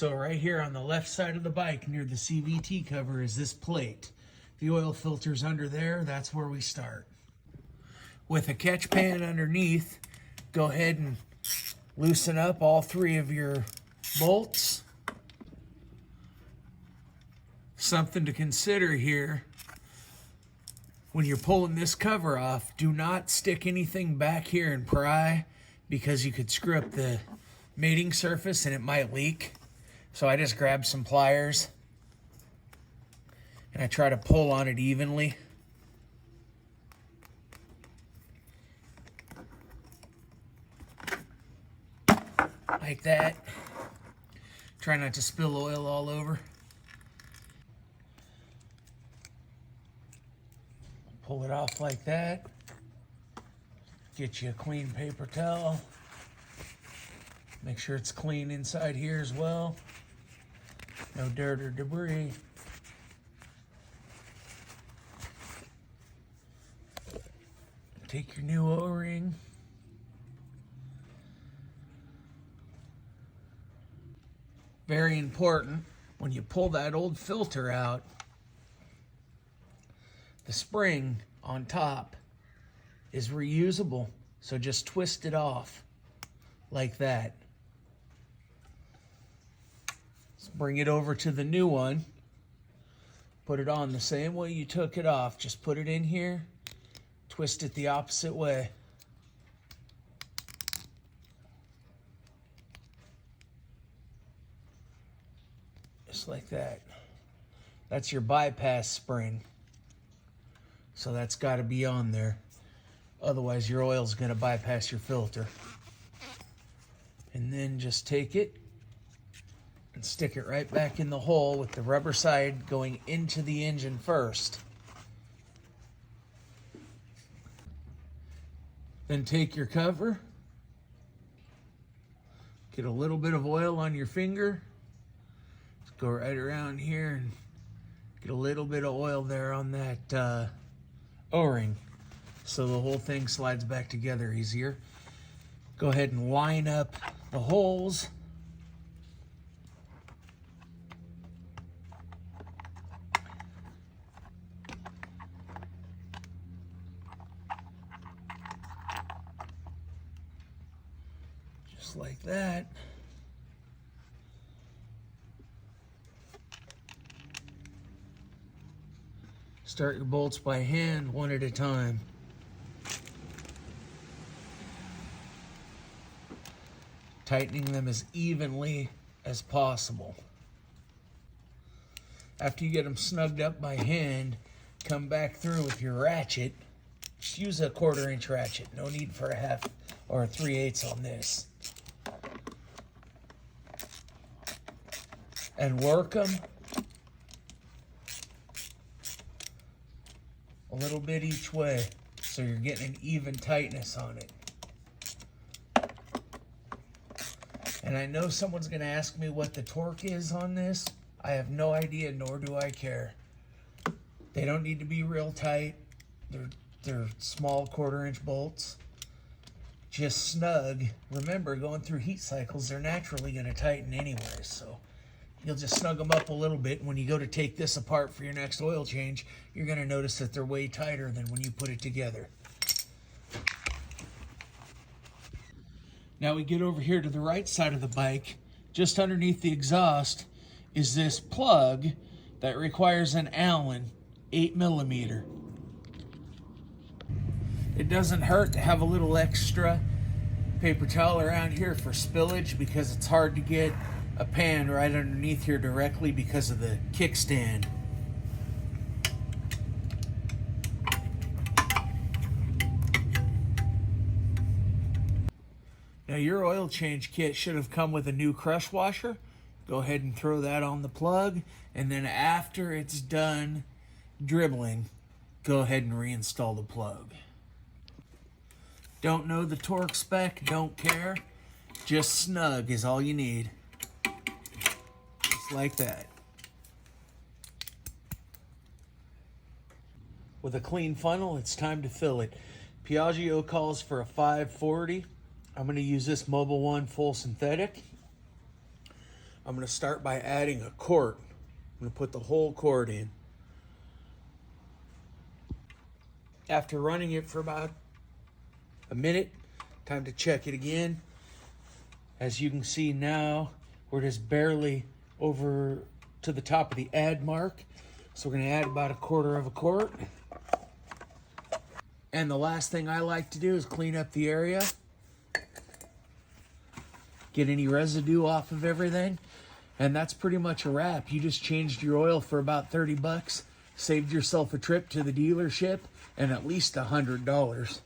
So right here on the left side of the bike near the CVT cover is this plate. The oil filter's under there, that's where we start. With a catch pan underneath, go ahead and loosen up all three of your bolts. Something to consider here, when you're pulling this cover off, do not stick anything back here and pry, because you could screw up the mating surface and it might leak. So I just grab some pliers and I try to pull on it evenly. Like that. Try not to spill oil all over. Pull it off like that. Get you a clean paper towel. Make sure it's clean inside here as well. No dirt or debris. Take your new O-ring. Very important, when you pull that old filter out, the spring on top is reusable, so just twist it off like that. Let's bring it over to the new one. Put it on the same way you took it off. Just put it in here, twist it the opposite way. Just like that. That's your bypass spring. So that's got to be on there. Otherwise your oil's going to bypass your filter. And then just take it and stick it right back in the hole with the rubber side going into the engine first. Then take your cover, get a little bit of oil on your finger, just go right around here and get a little bit of oil there on that O-ring so the whole thing slides back together easier. Go ahead and line up the holes. Just like that. Start your bolts by hand, one at a time. Tightening them as evenly as possible. After you get them snugged up by hand, come back through with your ratchet. Just use a 1/4 inch ratchet. No need for a 1/2 or a 3/8 on this. And work them a little bit each way so you're getting an even tightness on it. And I know someone's going to ask me what the torque is on this. I have no idea, nor do I care. They don't need to be real tight. They're small 1/4 inch bolts. Just snug. Remember, going through heat cycles, they're naturally going to tighten anyway, so you'll just snug them up a little bit. And when you go to take this apart for your next oil change, you're going to notice that they're way tighter than when you put it together. Now we get over here to the right side of the bike. Just underneath the exhaust is this plug that requires an Allen 8mm. It doesn't hurt to have a little extra paper towel around here for spillage, because it's hard to get a pan right underneath here directly because of the kickstand. Now your oil change kit should have come with a new crush washer. Go ahead and throw that on the plug, and then after it's done dribbling, go ahead and reinstall the plug. Don't know the torque spec, don't care. Just snug is all you need. Just like that. With a clean funnel, it's time to fill it. Piaggio calls for a 540. I'm going to use this Mobile One full synthetic. I'm going to start by adding a quart. I'm going to put the whole quart in. After running it for about a minute, time to check it again. As you can see now, we're just barely over to the top of the add mark. So we're going to add about a quarter of a quart. And the last thing I like to do is clean up the area. Get any residue off of everything. And that's pretty much a wrap. You just changed your oil for about 30 bucks, saved yourself a trip to the dealership, and at least $100.